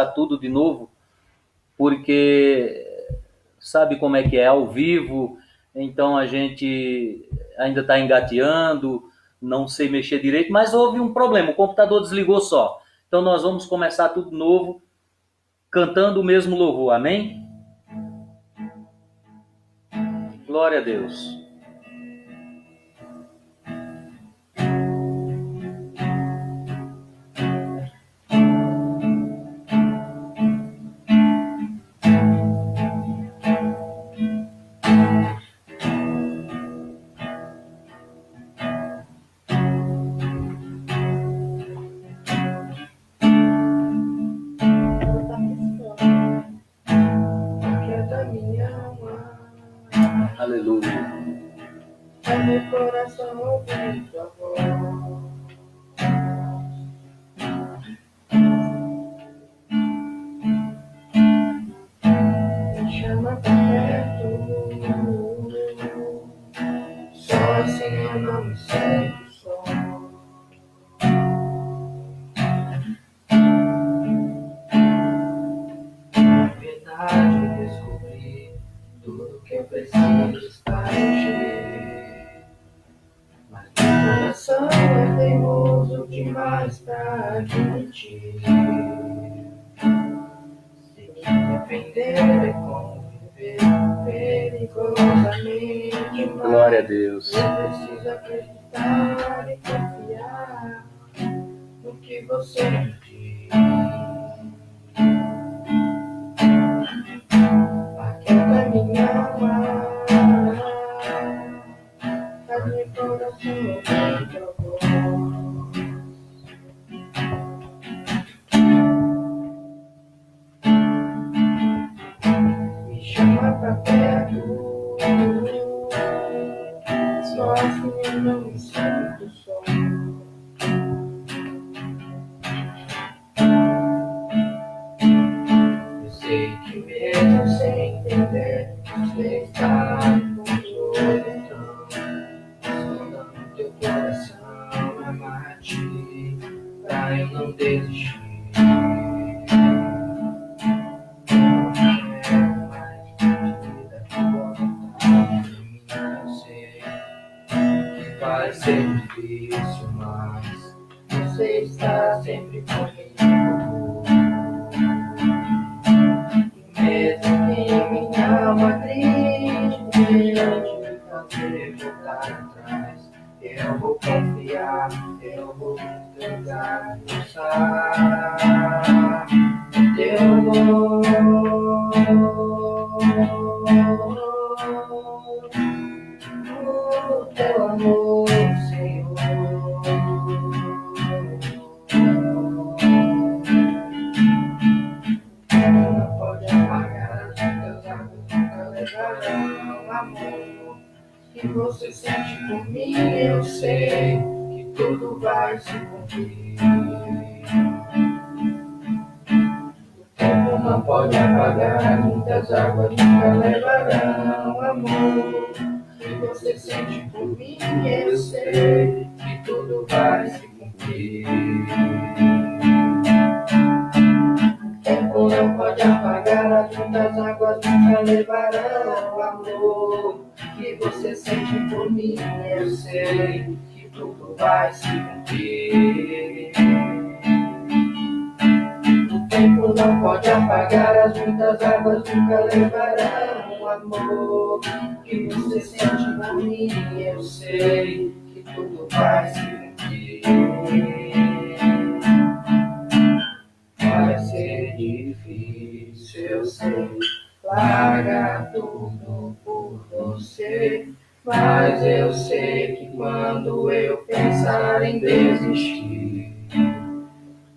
tudo de novo, porque sabe como é que é ao vivo, então a gente ainda está engateando, não sei mexer direito, mas houve um problema, o computador desligou só. Então nós vamos começar tudo novo, cantando o mesmo louvor, amém? Glória a Deus. Aleluia. Meu coração ouvir tua voz. Me chama pra perto. Só assim eu não me sinto só. Na verdade eu descobri tudo que eu preciso está em ti. Mas meu coração é teimoso demais pra admitir. Se me depender é conviver perigosamente. Glória a Deus. Eu preciso acreditar e confiar no que você me diz. Aquieta minha alma, faz meu coração ouvir tua voz. Me chama pra perto, só assim eu não me sinto só. Eu sei que mesmo sem entender, você está no controle, então escuta no teu coração, amar-te, pra eu não desistir. Vai ser difícil, mas você está sempre comigo. E mesmo que minha alma triste diante me fazer voltar atrás, eu vou confiar, eu vou me entregar, pensar no teu amor. O teu amor, Senhor. Não pode apagar as teus águas, nunca levarão amor. Que você sente por mim, eu sei que tudo vai se cumprir. O tempo não pode apagar, muitas águas nunca levarão amor. Que você sente por mim, eu sei que tudo vai se cumprir. O tempo não pode apagar, as muitas águas nunca levarão amor. Que você sente por mim, eu sei que tudo vai se cumprir. O tempo não pode apagar, as muitas águas nunca levarão amor. Que você sente por mim, eu sei que tudo vai se cumprir. Vai ser difícil, eu sei, largar tudo por você. Mas eu sei que quando eu pensar em desistir,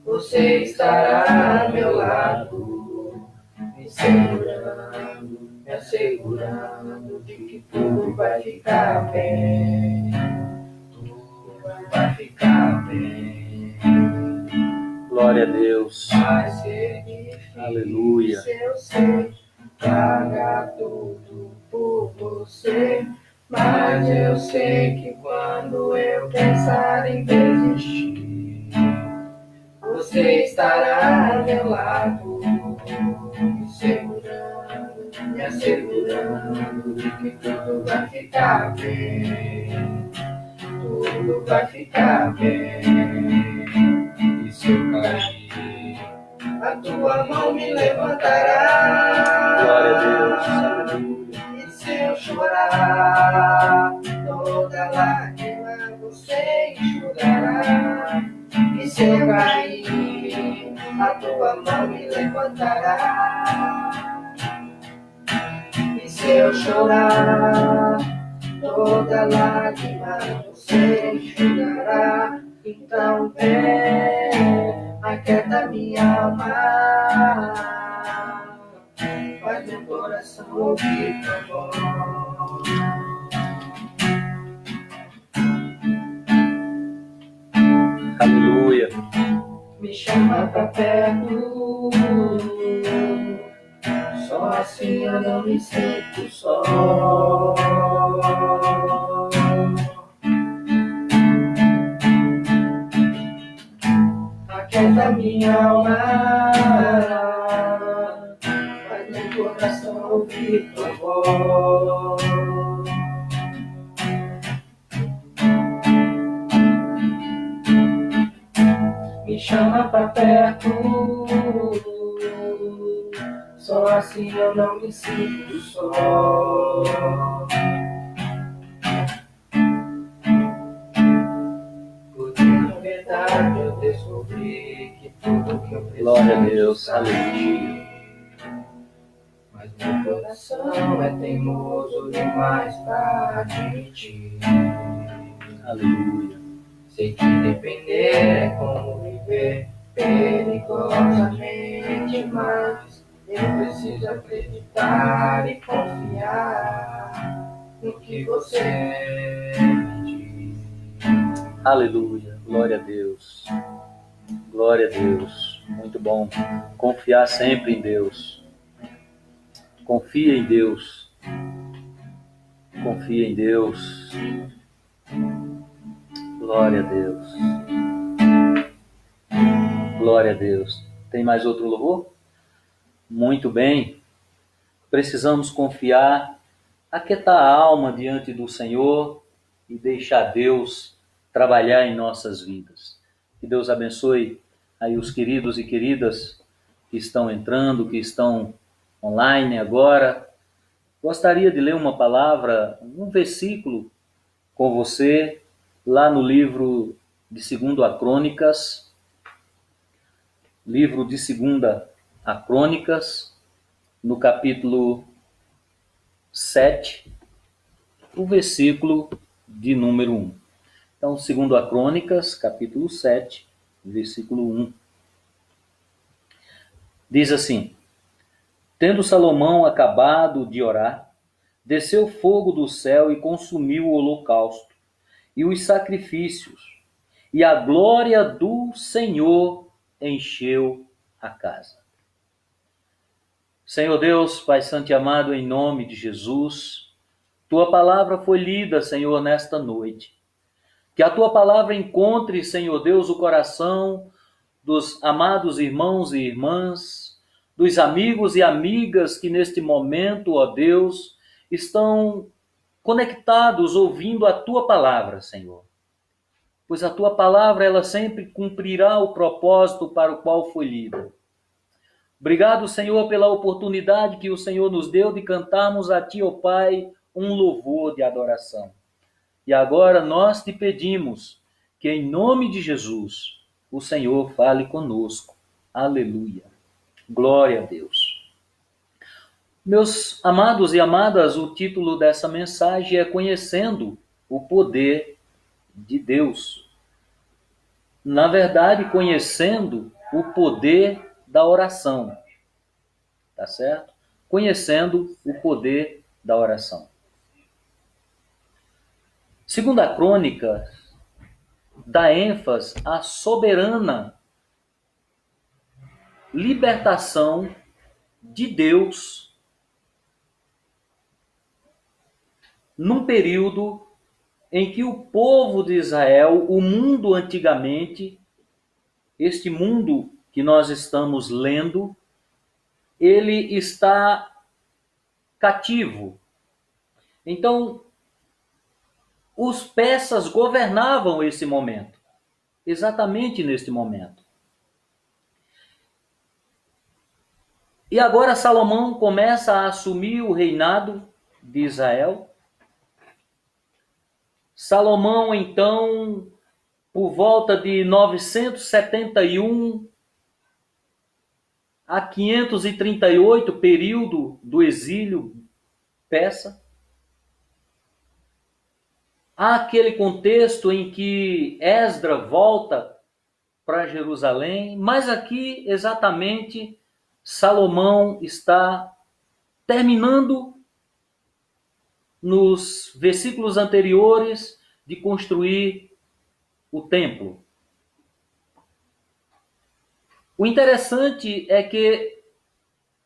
você estará ao meu lado, me segurando, me assegurando de que tudo vai ficar bem. Tudo vai ficar bem. Glória a Deus. Vai ser difícil, Aleluia. eu sei, pagar tudo por você. Mas eu sei que quando eu pensar em desistir, você estará ao meu lado, me assegurando de que tudo vai ficar bem, tudo vai ficar bem. E se eu cair, a tua mão me levantará. Glória a Deus. E se eu chorar, toda lágrima você enxugará. E se eu cair, a tua mão me levantará. E se eu chorar, toda lágrima você enxugará. Então vem, aquieta minha alma, faz meu coração ouvir tua voz. Aleluia. Me chama pra perto, só assim eu não me sinto só. Aquieta minha alma, faz meu coração ouvir tua voz. Me chama pra perto, só assim eu não me sinto só. Porque na verdade eu descobri que tudo que eu preciso. Glória a Deus. Aleluia. Mas meu coração é teimoso demais pra admitir. Aleluia. Sei que depender é como viver perigosamente, mas eu preciso acreditar e confiar no que você me diz. Aleluia. Glória a Deus. Glória a Deus. Muito bom. Confiar sempre em Deus. Confia em Deus. Confia em Deus. Glória a Deus. Glória a Deus. Tem mais outro louvor? Muito bem. Precisamos confiar, aquietar a alma diante do Senhor e deixar Deus trabalhar em nossas vidas. Que Deus abençoe aí os queridos e queridas que estão entrando, que estão online agora. Gostaria de ler uma palavra, um versículo com você, lá no livro de 2 a Crônicas, livro de 2 a Crônicas, no capítulo 7, o versículo de número 1. Então, 2 a Crônicas, capítulo 7, versículo 1. Diz assim: Tendo Salomão acabado de orar, desceu fogo do céu e consumiu o holocausto e os sacrifícios, e a glória do Senhor encheu a casa. Senhor Deus, Pai Santo e amado, em nome de Jesus, Tua palavra foi lida, Senhor, nesta noite. Que a Tua palavra encontre, Senhor Deus, o coração dos amados irmãos e irmãs, dos amigos e amigas que neste momento, ó Deus, estão conectados ouvindo a Tua palavra, Senhor. Pois a Tua palavra, ela sempre cumprirá o propósito para o qual foi lida. Obrigado, Senhor, pela oportunidade que o Senhor nos deu de cantarmos a Ti, ó Pai, um louvor de adoração. E agora nós te pedimos que, em nome de Jesus, o Senhor fale conosco. Aleluia. Glória a Deus. Meus amados e amadas, o título dessa mensagem é Conhecendo o Poder de Deus. Na verdade, conhecendo o poder da oração. Tá certo? Conhecendo o poder da oração. 2 Crônica dá ênfase à soberana libertação de Deus num período em que o povo de Israel, o mundo antigamente, este mundo que nós estamos lendo, ele está cativo. Então, os persas governavam esse momento, exatamente neste momento. E agora Salomão começa a assumir o reinado de Israel. Salomão, então, por volta de 971 a 538, período do exílio persa, há aquele contexto em que Esdra volta para Jerusalém, mas aqui exatamente Salomão está terminando nos versículos anteriores de construir o templo. O interessante é que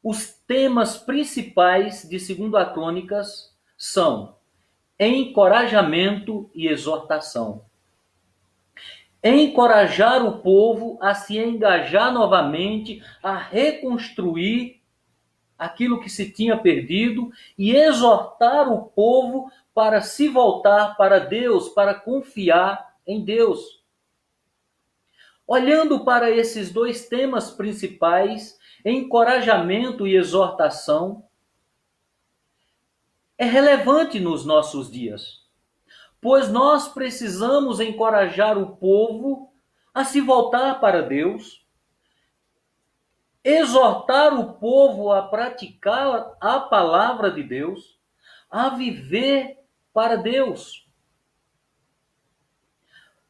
os temas principais de 2 Crônicas são encorajamento e exortação. Encorajar o povo a se engajar novamente, a reconstruir aquilo que se tinha perdido e exortar o povo para se voltar para Deus, para confiar em Deus. Olhando para esses dois temas principais, encorajamento e exortação, é relevante nos nossos dias, pois nós precisamos encorajar o povo a se voltar para Deus, exortar o povo a praticar a palavra de Deus, a viver para Deus,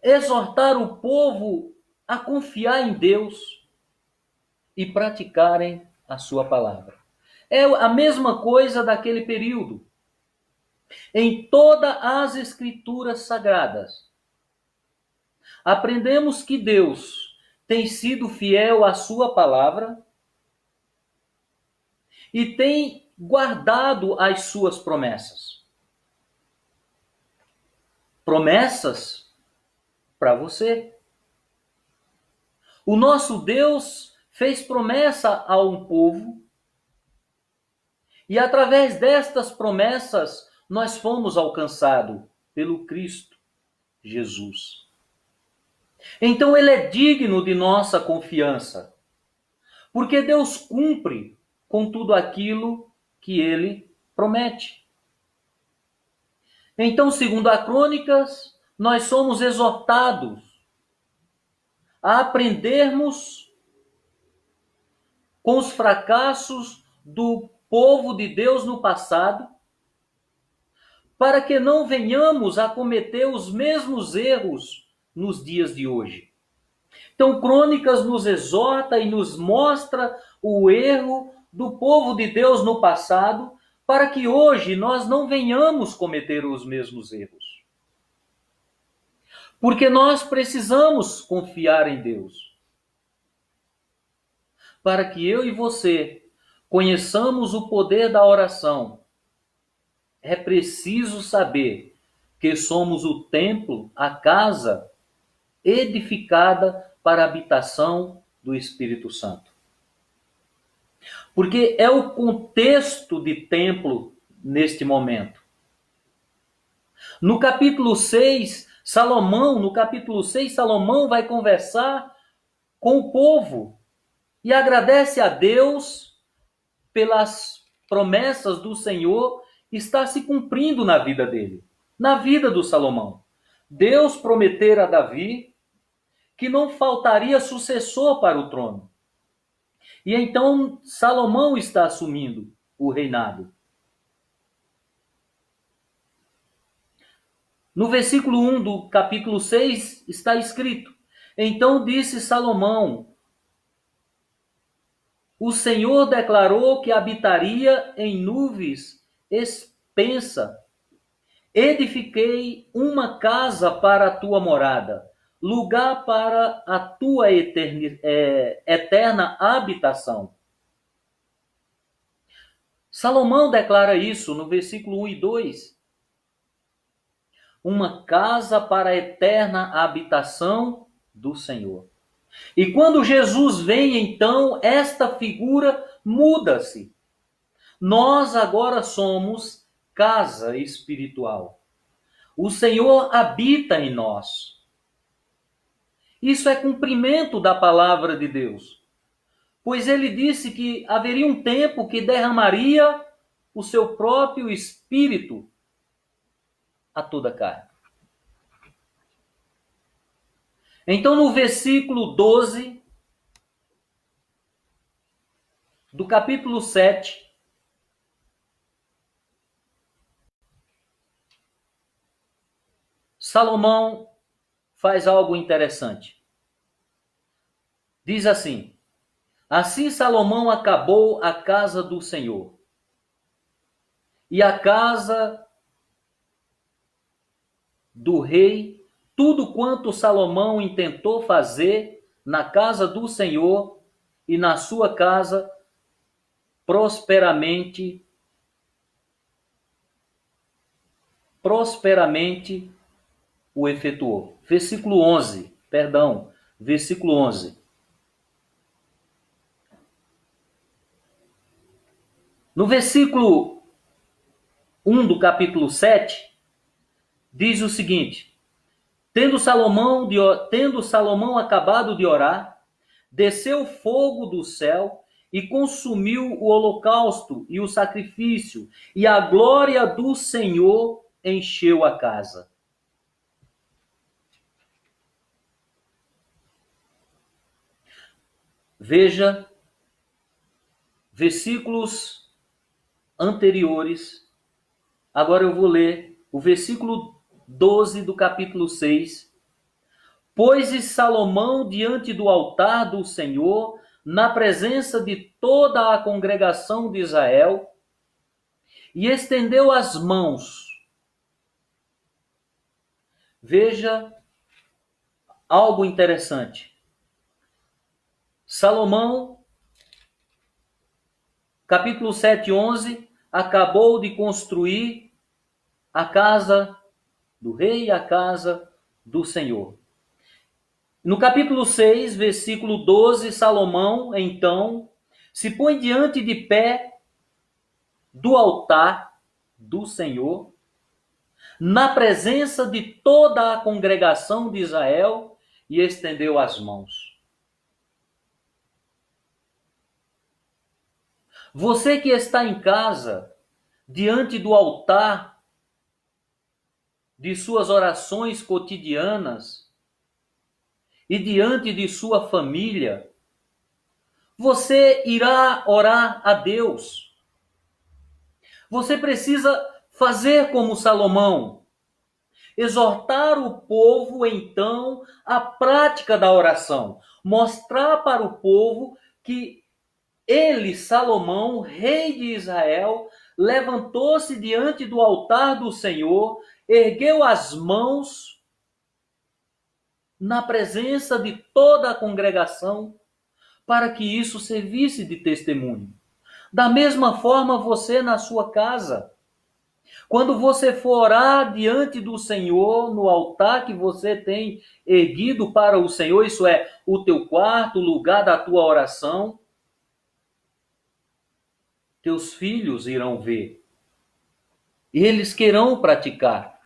exortar o povo a confiar em Deus e praticarem a sua palavra. É a mesma coisa daquele período. Em todas as escrituras sagradas, aprendemos que Deus tem sido fiel à sua palavra e tem guardado as suas promessas. Promessas para você. O nosso Deus fez promessa a um povo e através destas promessas nós fomos alcançados pelo Cristo Jesus. Então ele é digno de nossa confiança, porque Deus cumpre com tudo aquilo que ele promete. Então, segundo a Crônicas, nós somos exortados a aprendermos com os fracassos do povo de Deus no passado, para que não venhamos a cometer os mesmos erros nos dias de hoje. Então, Crônicas nos exorta e nos mostra o erro do povo de Deus no passado, para que hoje nós não venhamos cometer os mesmos erros. Porque nós precisamos confiar em Deus. Para que eu e você conheçamos o poder da oração, é preciso saber que somos o templo, a casa edificada para a habitação do Espírito Santo. Porque é o contexto de templo neste momento. No capítulo 6, Salomão vai conversar com o povo e agradece a Deus pelas promessas do Senhor está se cumprindo na vida dele, na vida do Salomão. Deus prometera a Davi que não faltaria sucessor para o trono. E então Salomão está assumindo o reinado. No versículo 1 do capítulo 6 está escrito: Então disse Salomão: O Senhor declarou que habitaria em nuvens expensa. Edifiquei uma casa para a tua morada, lugar para a tua eterna habitação. Salomão declara isso no versículo 1 e 2. Uma casa para a eterna habitação do Senhor. E quando Jesus vem, então, esta figura muda-se. Nós agora somos casa espiritual. O Senhor habita em nós. Isso é cumprimento da palavra de Deus. Pois ele disse que haveria um tempo que derramaria o seu próprio espírito a toda carne. Então, no versículo 12 do capítulo 7, Salomão faz algo interessante. Diz assim: assim Salomão acabou a casa do Senhor, e a casa do rei, tudo quanto Salomão intentou fazer na casa do Senhor e na sua casa, prosperamente o efetuou. Versículo 11, perdão, versículo 11. No versículo 1 do capítulo 7, diz o seguinte: tendo Salomão acabado de orar, desceu fogo do céu e consumiu o holocausto e o sacrifício, e a glória do Senhor encheu a casa. Veja versículos anteriores. Agora eu vou ler o versículo 12 do capítulo 6. Pôs-se Salomão diante do altar do Senhor, na presença de toda a congregação de Israel, e estendeu as mãos. Veja algo interessante. Salomão, capítulo 7, 11, acabou de construir a casa do rei e a casa do Senhor. No capítulo 6, versículo 12, Salomão, então, se põe diante de pé do altar do Senhor, na presença de toda a congregação de Israel, e estendeu as mãos. Você que está em casa, diante do altar de suas orações cotidianas e diante de sua família, você irá orar a Deus. Você precisa fazer como Salomão, exortar o povo, então, à prática da oração, mostrar para o povo que ele, Salomão, rei de Israel, levantou-se diante do altar do Senhor, ergueu as mãos na presença de toda a congregação, para que isso servisse de testemunho. Da mesma forma, você na sua casa, quando você for orar diante do Senhor, no altar que você tem erguido para o Senhor, isso é, o teu quarto, o lugar da tua oração, teus filhos irão ver. E eles querão praticar.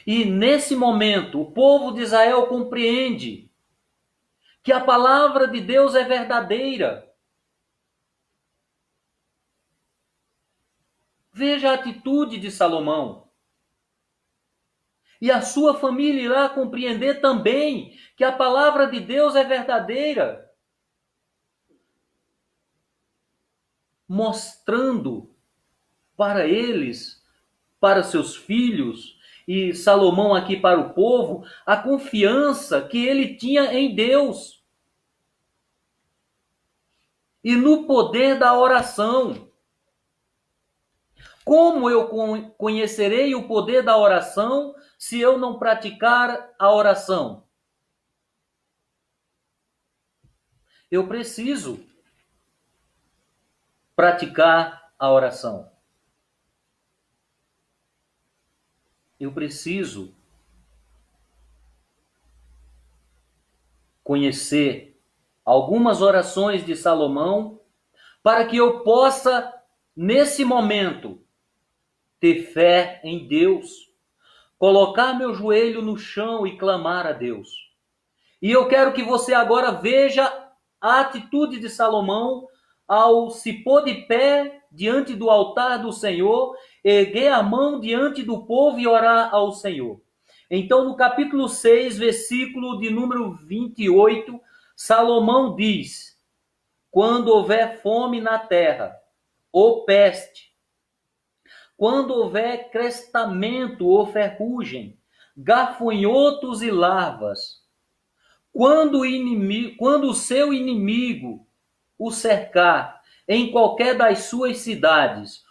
E nesse momento, o povo de Israel compreende que a palavra de Deus é verdadeira. Veja a atitude de Salomão. E a sua família irá compreender também que a palavra de Deus é verdadeira. Mostrando para eles, para seus filhos, e Salomão aqui para o povo, a confiança que ele tinha em Deus. E no poder da oração. Como eu conhecerei o poder da oração se eu não praticar a oração? Eu preciso praticar a oração. Eu preciso conhecer algumas orações de Salomão para que eu possa, nesse momento, ter fé em Deus, colocar meu joelho no chão e clamar a Deus. E eu quero que você agora veja a atitude de Salomão ao se pôr de pé diante do altar do Senhor, erguer a mão diante do povo e orar ao Senhor. Então, no capítulo 6, versículo de número 28, Salomão diz: quando houver fome na terra, ou peste, quando houver crestamento ou ferrugem, gafanhotos e larvas, quando o seu inimigo o cercar em qualquer das suas cidades,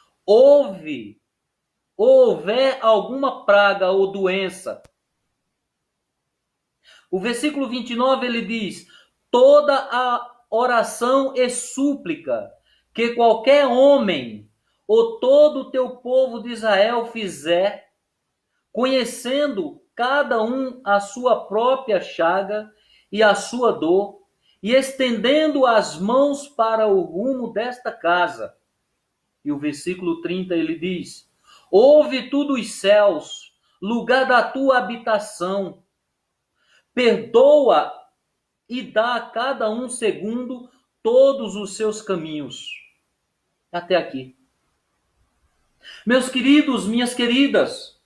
houver alguma praga ou doença. O versículo 29 ele diz: toda a oração e súplica que qualquer homem ou todo o teu povo de Israel fizer, conhecendo cada um a sua própria chaga e a sua dor, e estendendo as mãos para o rumo desta casa. E o versículo 30 ele diz: ouve tu dos céus, lugar da tua habitação, perdoa e dá a cada um segundo todos os seus caminhos. Até aqui. Meus queridos, minhas queridas,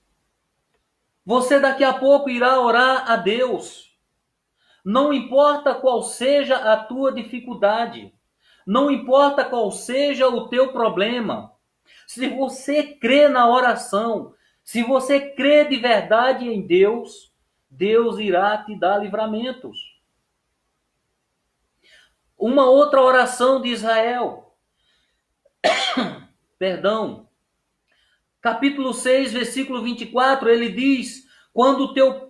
você daqui a pouco irá orar a Deus. Não importa qual seja a tua dificuldade, não importa qual seja o teu problema, se você crê na oração, se você crê de verdade em Deus, Deus irá te dar livramentos. Uma outra oração de Israel, capítulo 6, versículo 24, ele diz: quando o teu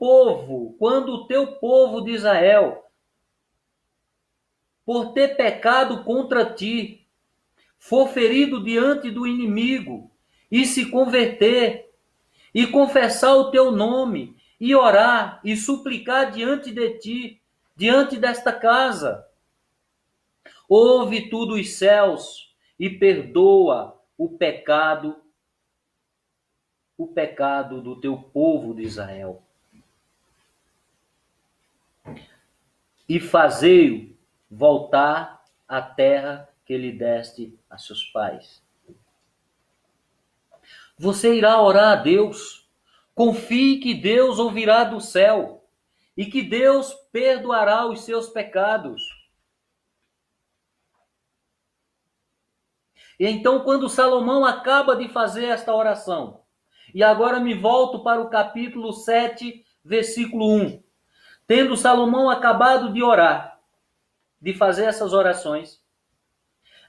povo de Israel, por ter pecado contra ti, for ferido diante do inimigo, e se converter, e confessar o teu nome, e orar, e suplicar diante de ti, diante desta casa, ouve tu dos céus, e perdoa o pecado do teu povo de Israel. E fazei-o voltar à terra que lhe deste a seus pais. Você irá orar a Deus. Confie que Deus ouvirá do céu e que Deus perdoará os seus pecados. E então, quando Salomão acaba de fazer esta oração, e agora me volto para o capítulo 7, versículo 1. Tendo Salomão acabado de orar, de fazer essas orações,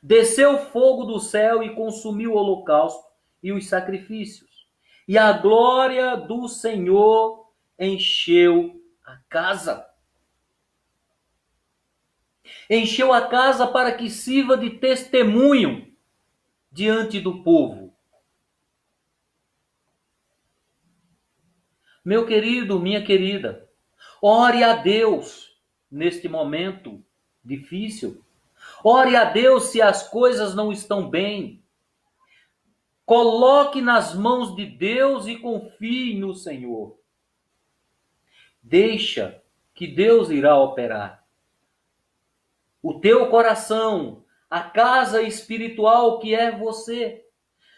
desceu fogo do céu e consumiu o holocausto e os sacrifícios. E a glória do Senhor encheu a casa. Encheu a casa para que sirva de testemunho diante do povo. Meu querido, minha querida, ore a Deus neste momento difícil. Ore a Deus se as coisas não estão bem. Coloque nas mãos de Deus e confie no Senhor. Deixa que Deus irá operar. O teu coração, a casa espiritual que é você,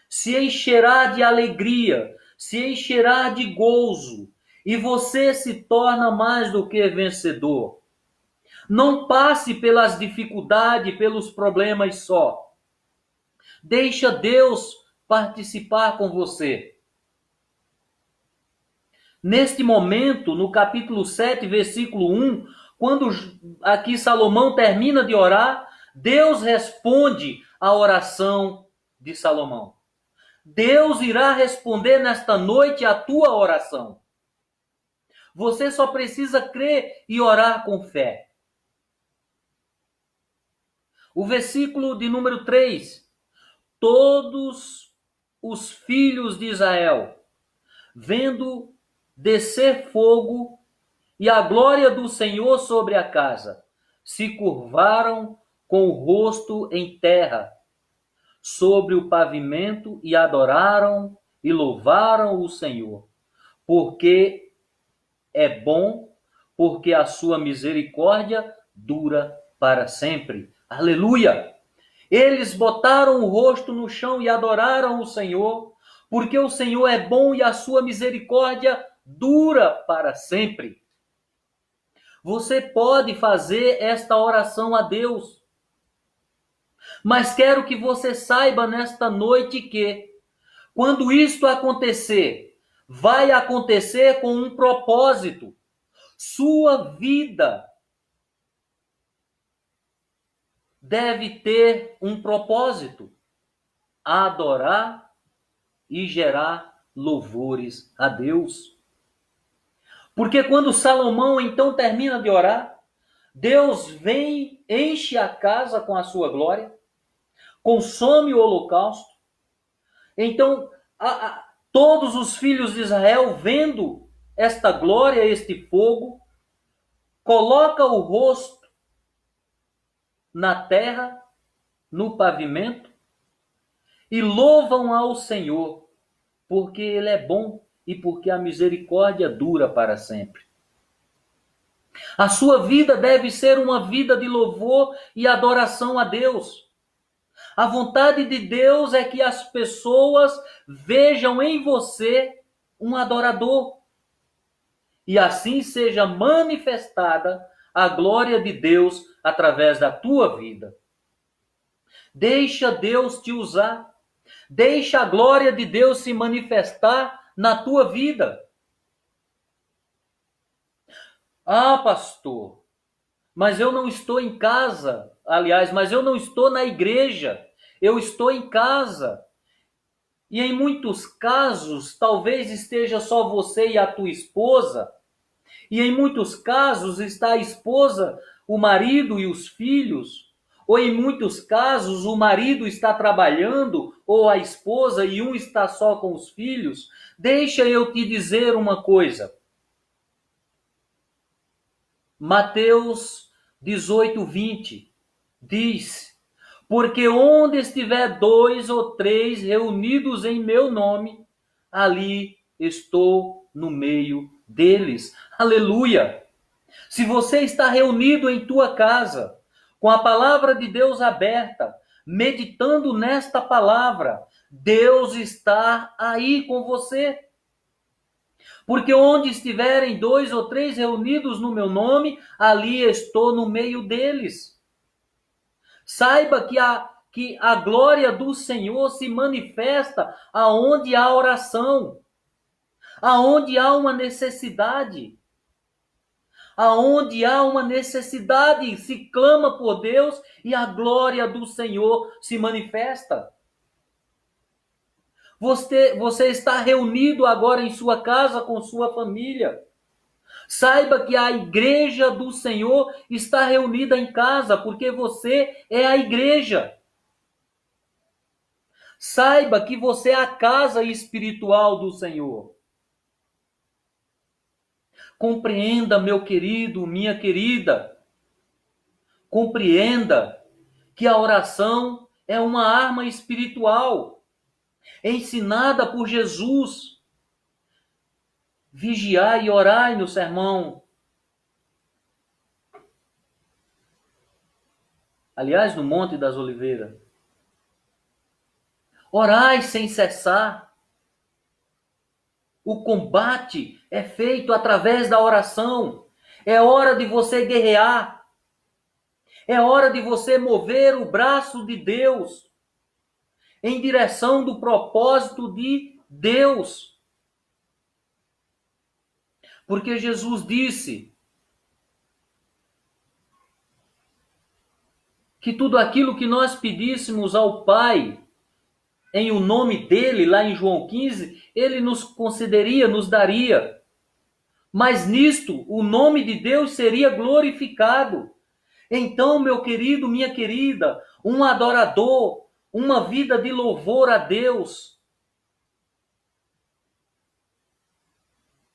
se encherá de alegria, se encherá de gozo, e você se torna mais do que vencedor. Não passe pelas dificuldades, pelos problemas só. Deixa Deus participar com você. Neste momento, no capítulo 7, versículo 1, quando aqui Salomão termina de orar, Deus responde à oração de Salomão. Deus irá responder nesta noite a tua oração. Você só precisa crer e orar com fé. O versículo de número 3. Todos os filhos de Israel, vendo descer fogo e a glória do Senhor sobre a casa. Se curvaram com o rosto em terra, sobre o pavimento, e adoraram e louvaram o Senhor, porque é bom, porque a sua misericórdia dura para sempre. Aleluia! Eles botaram o rosto no chão e adoraram o Senhor, porque o Senhor é bom e a sua misericórdia dura para sempre. Você pode fazer esta oração a Deus, mas quero que você saiba nesta noite que, quando isto acontecer, vai acontecer com um propósito. Sua vida deve ter um propósito: adorar e gerar louvores a Deus. Porque quando Salomão então termina de orar, Deus vem, enche a casa com a sua glória, consome o holocausto. Então, todos os filhos de Israel, vendo esta glória, este fogo, coloca o rosto na terra, no pavimento, e louvam ao Senhor, porque Ele é bom e porque a misericórdia dura para sempre. A sua vida deve ser uma vida de louvor e adoração a Deus. A vontade de Deus é que as pessoas vejam em você um adorador, e assim seja manifestada a glória de Deus através da tua vida. Deixa Deus te usar. Deixa a glória de Deus se manifestar na tua vida. Ah, pastor, mas eu não estou em casa. Aliás, mas eu não estou na igreja. Eu estou em casa. E em muitos casos, talvez esteja só você e a tua esposa. E em muitos casos está a esposa, o marido e os filhos. Ou em muitos casos o marido está trabalhando, ou a esposa, e um está só com os filhos. Deixa eu te dizer uma coisa. Mateus 18:20 diz: porque onde estiver 2 ou 3 reunidos em meu nome, ali estou no meio deles. Aleluia! Se você está reunido em tua casa, com a palavra de Deus aberta, meditando nesta palavra, Deus está aí com você. Porque onde estiverem 2 ou 3 reunidos no meu nome, ali estou no meio deles. Saiba que a glória do Senhor se manifesta aonde há oração, aonde há uma necessidade. Aonde há uma necessidade, se clama por Deus e a glória do Senhor se manifesta. Você está reunido agora em sua casa com sua família. Saiba que a igreja do Senhor está reunida em casa, porque você é a igreja. Saiba que você é a casa espiritual do Senhor. Compreenda, meu querido, minha querida. Compreenda que a oração é uma arma espiritual, ensinada por Jesus. Vigiai e orai no sermão. Aliás, no Monte das Oliveiras. Orai sem cessar. O combate é feito através da oração. É hora de você guerrear. É hora de você mover o braço de Deus em direção do propósito de Deus. Porque Jesus disse que tudo aquilo que nós pedíssemos ao Pai, em o nome dele, lá em João 15, ele nos concederia, nos daria. Mas nisto, o nome de Deus seria glorificado. Então, meu querido, minha querida, um adorador, uma vida de louvor a Deus,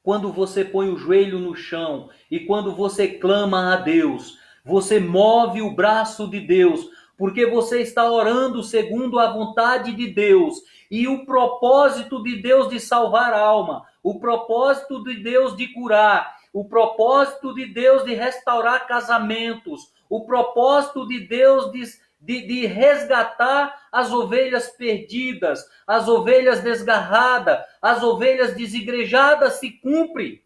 quando você põe o joelho no chão e quando você clama a Deus, você move o braço de Deus, porque você está orando segundo a vontade de Deus e o propósito de Deus de salvar a alma, o propósito de Deus de curar, o propósito de Deus de restaurar casamentos, o propósito de Deus de resgatar as ovelhas perdidas, as ovelhas desgarradas, as ovelhas desigrejadas se cumpre.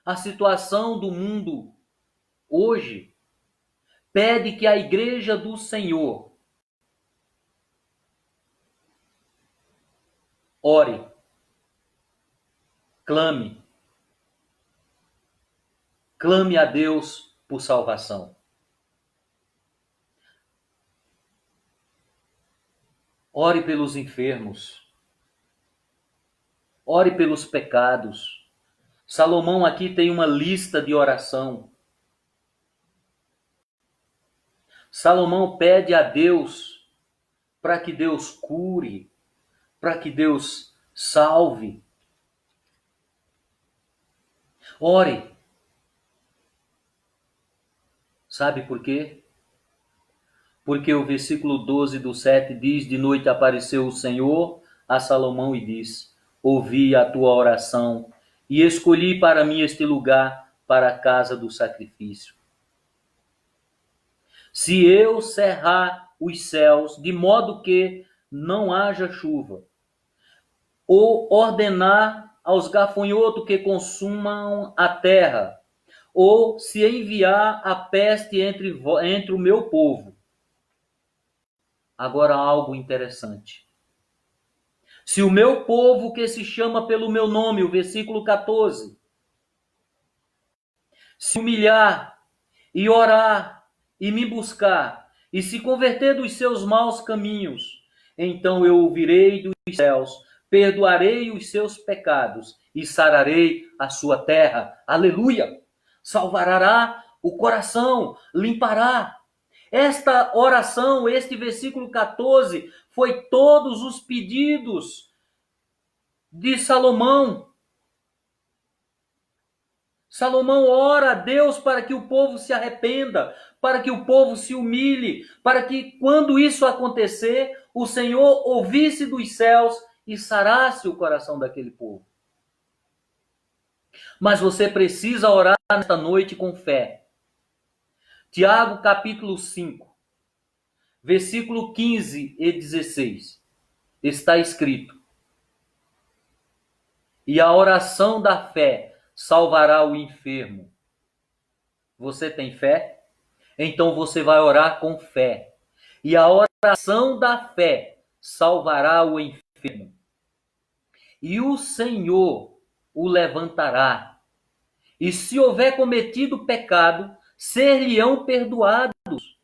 A situação do mundo hoje pede que a igreja do Senhor ore, clame a Deus por salvação. Ore pelos enfermos. Ore pelos pecados. Salomão aqui tem uma lista de oração. Salomão pede a Deus para que Deus cure, para que Deus salve. Ore. Sabe por quê? Porque o versículo 12 do 7 diz: de noite apareceu o Senhor a Salomão e disse: ouvi a tua oração e escolhi para mim este lugar para a casa do sacrifício. Se eu cerrar os céus de modo que não haja chuva, ou ordenar aos gafanhotos que consumam a terra, ou se enviar a peste entre o meu povo. Agora algo interessante. Se o meu povo que se chama pelo meu nome, o versículo 14, se humilhar e orar e me buscar e se converter dos seus maus caminhos, então eu ouvirei dos céus, perdoarei os seus pecados e sararei a sua terra. Aleluia! Salvará o coração, limpará. Esta oração, este versículo 14, foi todos os pedidos de Salomão. Salomão ora a Deus para que o povo se arrependa, para que o povo se humilhe, para que quando isso acontecer, o Senhor ouvisse dos céus e sarasse o coração daquele povo. Mas você precisa orar nesta noite com fé. Tiago capítulo 5, versículo 15 e 16, está escrito: e a oração da fé salvará o enfermo. Você tem fé? Então você vai orar com fé. E a oração da fé salvará o enfermo. E o Senhor o levantará. E se houver cometido pecado, ser-lhe-ão perdoados.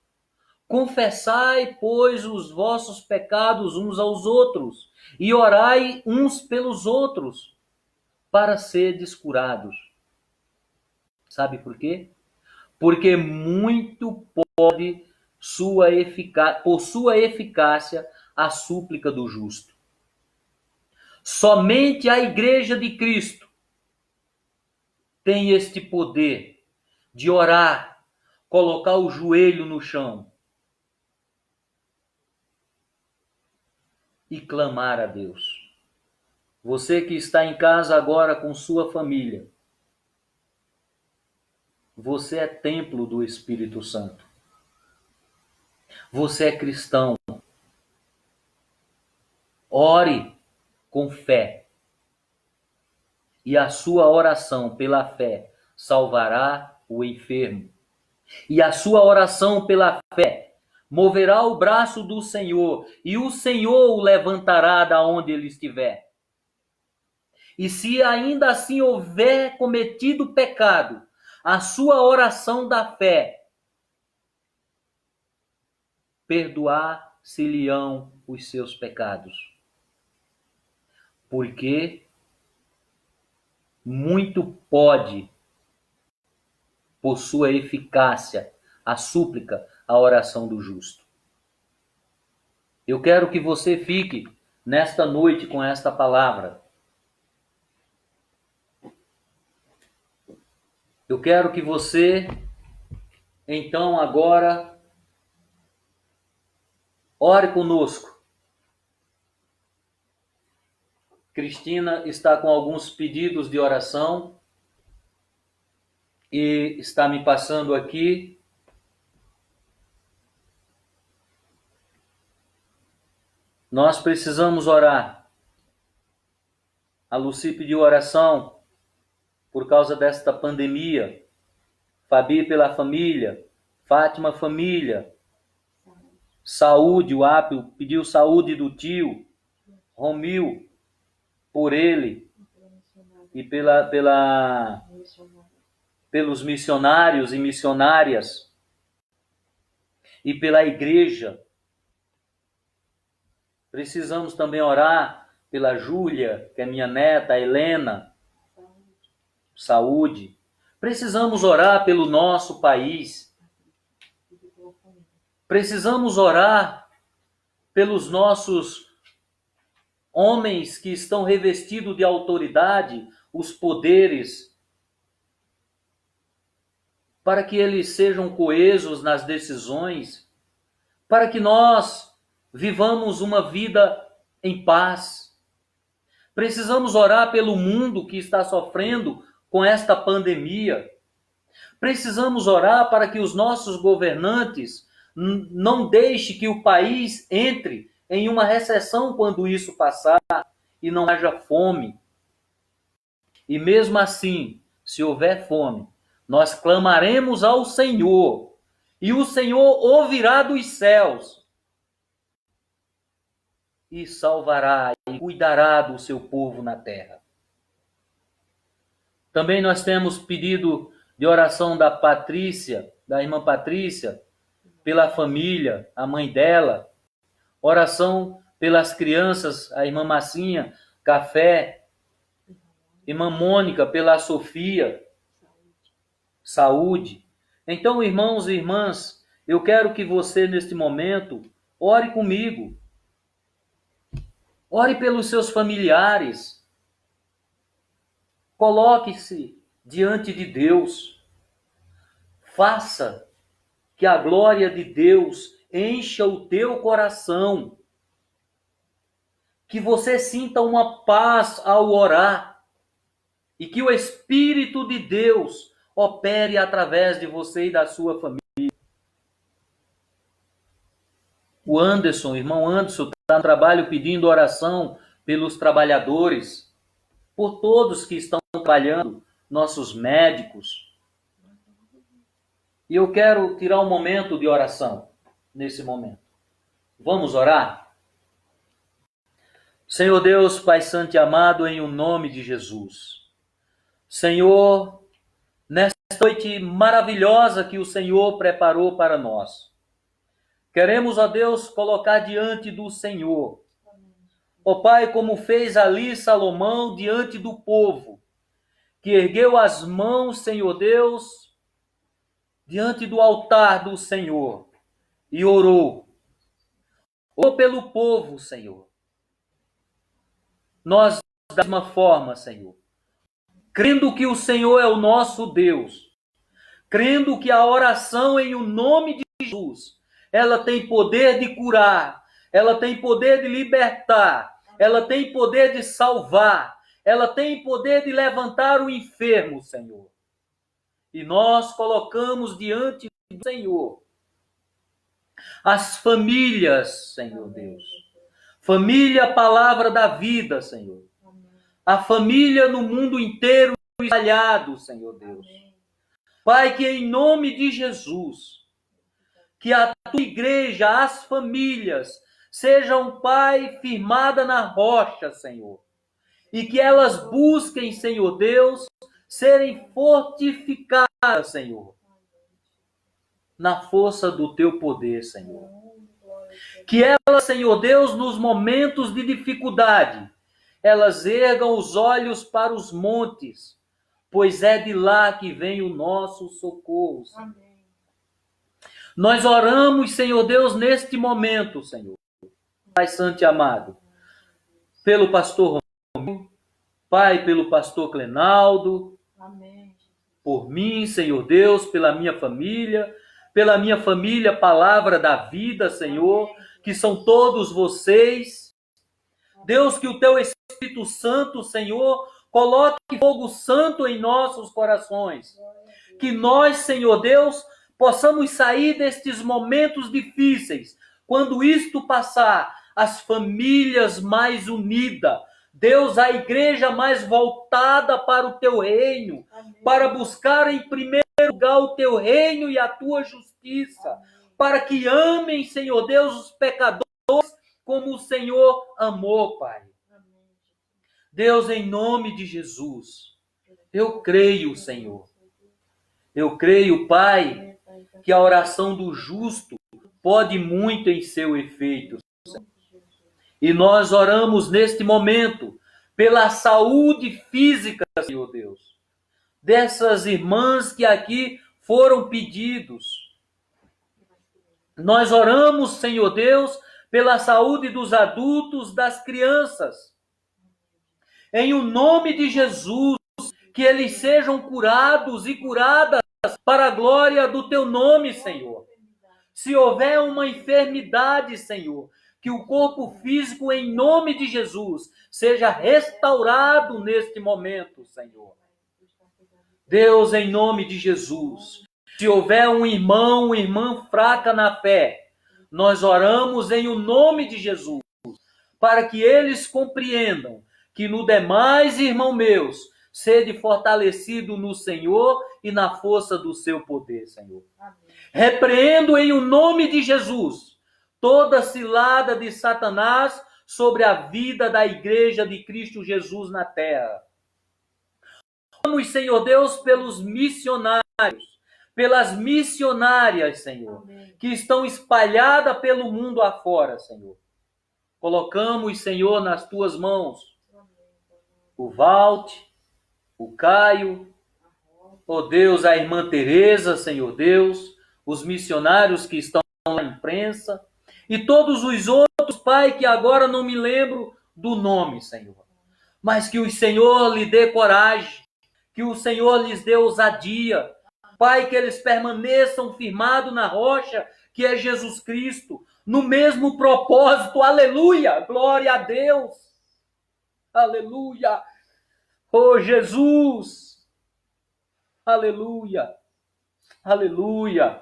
Confessai, pois, os vossos pecados uns aos outros, e orai uns pelos outros, para serdes curados. Sabe por quê? Porque muito pode por sua eficácia a súplica do justo. Somente a Igreja de Cristo tem este poder de orar, colocar o joelho no chão e clamar a Deus. Você que está em casa agora com sua família, você é templo do Espírito Santo. Você é cristão. Ore com fé. E a sua oração pela fé salvará o enfermo. E a sua oração pela fé moverá o braço do Senhor, e o Senhor o levantará da onde ele estiver. E se ainda assim houver cometido pecado, a sua oração da fé perdoar-se-lhe-ão os seus pecados. Porque muito pode, por sua eficácia, a súplica, a oração do justo. Eu quero que você fique nesta noite com esta palavra. Eu quero que você, então, agora, ore conosco. Cristina está com alguns pedidos de oração e está me passando aqui. Nós precisamos orar. A Lucy pediu oração por causa desta pandemia. Fabi pela família. Fátima, família. Saúde, o Ápio pediu saúde do tio. Romil, por ele. E pelos missionários e missionárias. E pela igreja. Precisamos também orar pela Júlia, que é minha neta, a Helena. Saúde. Precisamos orar pelo nosso país. Precisamos orar pelos nossos homens que estão revestidos de autoridade, os poderes, para que eles sejam coesos nas decisões, para que nós vivamos uma vida em paz. Precisamos orar pelo mundo que está sofrendo com esta pandemia. Precisamos orar para que os nossos governantes não deixem que o país entre em uma recessão quando isso passar e não haja fome. E mesmo assim, se houver fome, nós clamaremos ao Senhor e o Senhor ouvirá dos céus e salvará e cuidará do seu povo na terra. Também nós temos pedido de oração da Patrícia, da irmã Patrícia, pela família, a mãe dela. Oração pelas crianças, a irmã Massinha, Café. Irmã Mônica, pela Sofia. Saúde. Então, irmãos e irmãs, eu quero que você, neste momento, ore comigo. Ore pelos seus familiares. Coloque-se diante de Deus. Faça que a glória de Deus encha o teu coração. Que você sinta uma paz ao orar. E que o Espírito de Deus opere através de você e da sua família. O Anderson, o irmão Anderson, está no trabalho pedindo oração pelos trabalhadores, por todos que estão trabalhando, nossos médicos. E eu quero tirar um momento de oração nesse momento. Vamos orar? Senhor Deus, Pai Santo e amado, em o nome de Jesus. Senhor, nesta noite maravilhosa que o Senhor preparou para nós, queremos, ó Deus, colocar diante do Senhor, ó Pai, como fez ali Salomão diante do povo, que ergueu as mãos, Senhor Deus, diante do altar do Senhor e orou. Orou pelo povo, Senhor. Nós, da mesma forma, Senhor, crendo que o Senhor é o nosso Deus, crendo que a oração em o nome de Jesus, ela tem poder de curar, ela tem poder de libertar, ela tem poder de salvar, ela tem poder de levantar o enfermo, Senhor. E nós colocamos diante do Senhor as famílias, Senhor Deus. Família, palavra da vida, Senhor. A família no mundo inteiro espalhado, Senhor Deus. Pai, que em nome de Jesus, que a tua igreja, as famílias, sejam, Pai, firmada na rocha, Senhor. E que elas busquem, Senhor Deus, serem fortificadas, Senhor, na força do teu poder, Senhor. Que elas, Senhor Deus, nos momentos de dificuldade, elas ergam os olhos para os montes, pois é de lá que vem o nosso socorro. Amém. Nós oramos, Senhor Deus, neste momento, Senhor, Pai Santo e amado, pelo pastor Romeu, Pai, pelo pastor Clenaldo, amém, por mim, Senhor Deus, pela minha família, Palavra da Vida, Senhor, que são todos vocês. Deus, que o teu Espírito Santo, Senhor, coloque fogo santo em nossos corações. Que nós, Senhor Deus, possamos sair destes momentos difíceis. Quando isto passar, as famílias mais unidas, Deus, a igreja mais voltada para o teu reino, amém, para buscar em primeiro lugar o teu reino e a tua justiça, amém, para que amem, Senhor Deus, os pecadores como o Senhor amou, Pai. Amém. Deus, em nome de Jesus, eu creio, Senhor. Eu creio, Pai, que a oração do justo pode muito em seu efeito. E nós oramos neste momento pela saúde física, Senhor Deus, dessas irmãs que aqui foram pedidos. Nós oramos, Senhor Deus, pela saúde dos adultos, das crianças. Em o nome de Jesus, que eles sejam curados e curadas para a glória do teu nome, Senhor. Se houver uma enfermidade, Senhor, que o corpo físico, em nome de Jesus, seja restaurado neste momento, Senhor. Deus, em nome de Jesus, se houver um irmão, uma irmã fraca na fé, nós oramos em o nome de Jesus, para que eles compreendam que no demais, irmão meus, sede fortalecido no Senhor e na força do seu poder, Senhor. Amém. Repreendo em o nome de Jesus toda cilada de Satanás sobre a vida da igreja de Cristo Jesus na terra. Oramos, Senhor Deus, pelos missionários, pelas missionárias, Senhor, amém, que estão espalhadas pelo mundo afora, Senhor. Colocamos, Senhor, nas tuas mãos o Walt, o Caio, ó Deus, a irmã Teresa, Senhor Deus, os missionários que estão na imprensa e todos os outros, Pai, que agora não me lembro do nome, Senhor. Mas que o Senhor lhe dê coragem, que o Senhor lhes dê ousadia, Pai, que eles permaneçam firmados na rocha, que é Jesus Cristo, no mesmo propósito, aleluia, glória a Deus, aleluia, oh Jesus, aleluia, aleluia.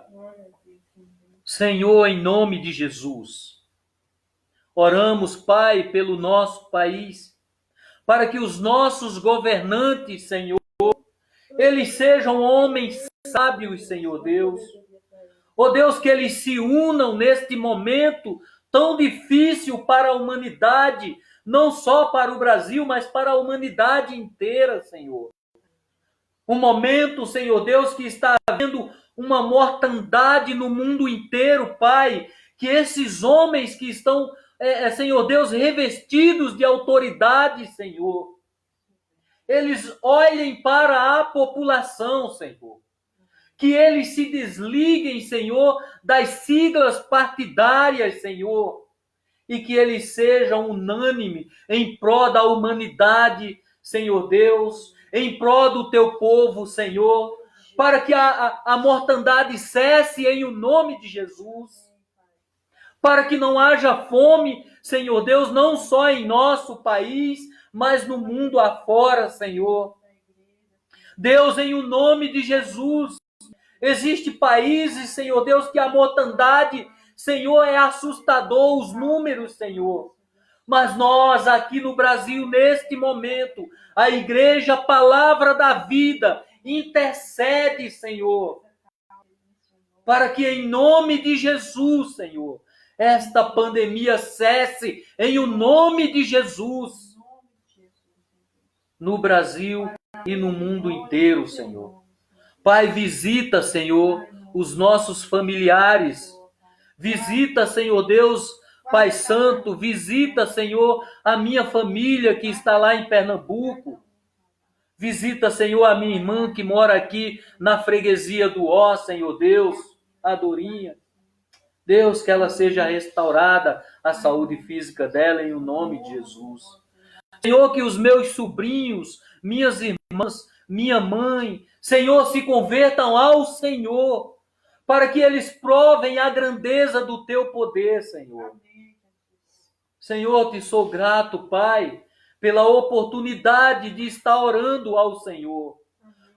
Senhor, em nome de Jesus, oramos, Pai, pelo nosso país, para que os nossos governantes, Senhor, eles sejam homens sábios, Senhor Deus. Ó Deus, que eles se unam neste momento tão difícil para a humanidade, não só para o Brasil, mas para a humanidade inteira, Senhor. Um momento, Senhor Deus, que está havendo uma mortandade no mundo inteiro, Pai, que esses homens que estão, Senhor Deus, revestidos de autoridade, Senhor, eles olhem para a população, Senhor. Que eles se desliguem, Senhor, das siglas partidárias, Senhor. E que eles sejam unânimes em prol da humanidade, Senhor Deus, em prol do teu povo, Senhor, para que a mortandade cesse em o nome de Jesus. Para que não haja fome, Senhor Deus, não só em nosso país, mas no mundo afora, Senhor. Deus, em o nome de Jesus, existem países, Senhor Deus, que a mortandade, Senhor, é assustador, os números, Senhor. Mas nós, aqui no Brasil, neste momento, a Igreja Palavra da Vida intercede, Senhor, para que em nome de Jesus, Senhor, esta pandemia cesse, em o nome de Jesus, no Brasil e no mundo inteiro, Senhor. Pai, visita, Senhor, os nossos familiares. Visita, Senhor Deus, Pai Santo, visita, Senhor, a minha família que está lá em Pernambuco. Visita, Senhor, a minha irmã que mora aqui na freguesia do Ó, Senhor Deus, a Dorinha. Deus, que ela seja restaurada, a saúde física dela, em o nome de Jesus. Senhor, que os meus sobrinhos, minhas irmãs, minha mãe, Senhor, se convertam ao Senhor, para que eles provem a grandeza do teu poder, Senhor. Senhor, te sou grato, Pai, pela oportunidade de estar orando ao Senhor,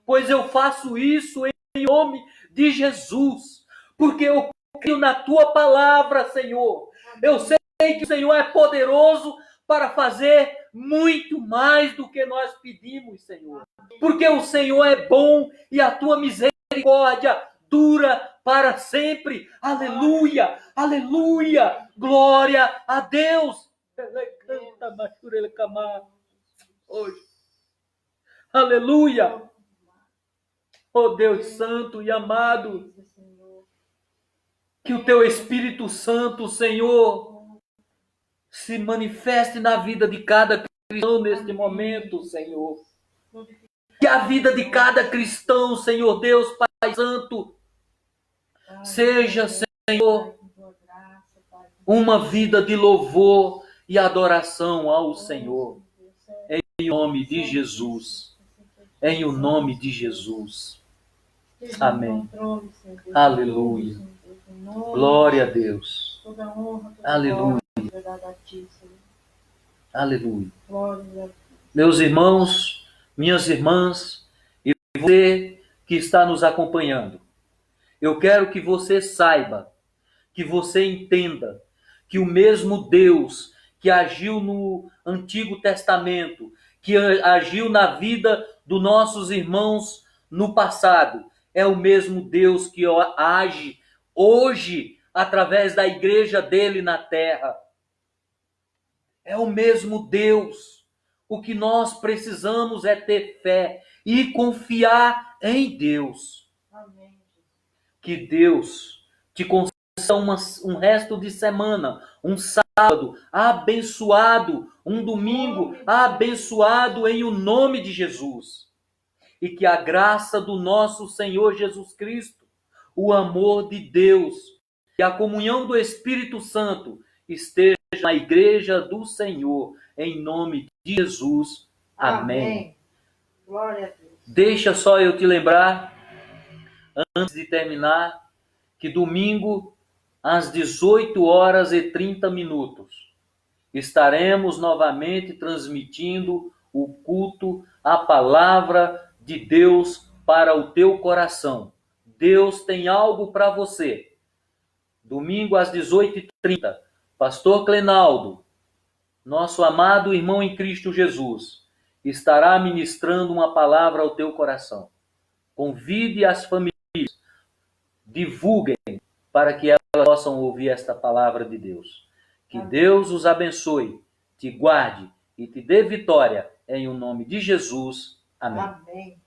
pois eu faço isso em nome de Jesus, porque eu creio na tua palavra, Senhor. Eu sei que o Senhor é poderoso para fazer muito mais do que nós pedimos, Senhor. Porque o Senhor é bom e a tua misericórdia dura para sempre. Aleluia, aleluia, glória a Deus. Hoje. Aleluia. Oh Deus Santo e amado, que o teu Espírito Santo, Senhor, se manifeste na vida de cada cristão neste momento, Senhor. Que a vida de cada cristão, Senhor Deus, Pai Santo, seja, Senhor, uma vida de louvor e adoração ao Senhor. Em nome de Jesus. Em o nome de Jesus. Amém. Aleluia. Glória a Deus. Aleluia. Aleluia. Meus irmãos, minhas irmãs, e você que está nos acompanhando, eu quero que você saiba, que você entenda que o mesmo Deus que agiu no Antigo Testamento, que agiu na vida dos nossos irmãos no passado, é o mesmo Deus que age hoje através da igreja dele na terra. É o mesmo Deus. O que nós precisamos é ter fé e confiar em Deus. Amém. Que Deus te conceda um resto de semana, um sábado abençoado, um domingo abençoado em o nome de Jesus. E que a graça do nosso Senhor Jesus Cristo, o amor de Deus e a comunhão do Espírito Santo esteja na igreja do Senhor, em nome de Jesus. Amém. Glória a Deus. Deixa só eu te lembrar, antes de terminar, que domingo, às 18h30, estaremos novamente transmitindo o culto, a palavra de Deus para o teu coração. Deus tem algo para você. Domingo às 18h30, Pastor Clenaldo, nosso amado irmão em Cristo Jesus, estará ministrando uma palavra ao teu coração. Convide as famílias, divulguem para que elas possam ouvir esta palavra de Deus. Que Deus os abençoe, te guarde e te dê vitória em o nome de Jesus. Amém. Amém.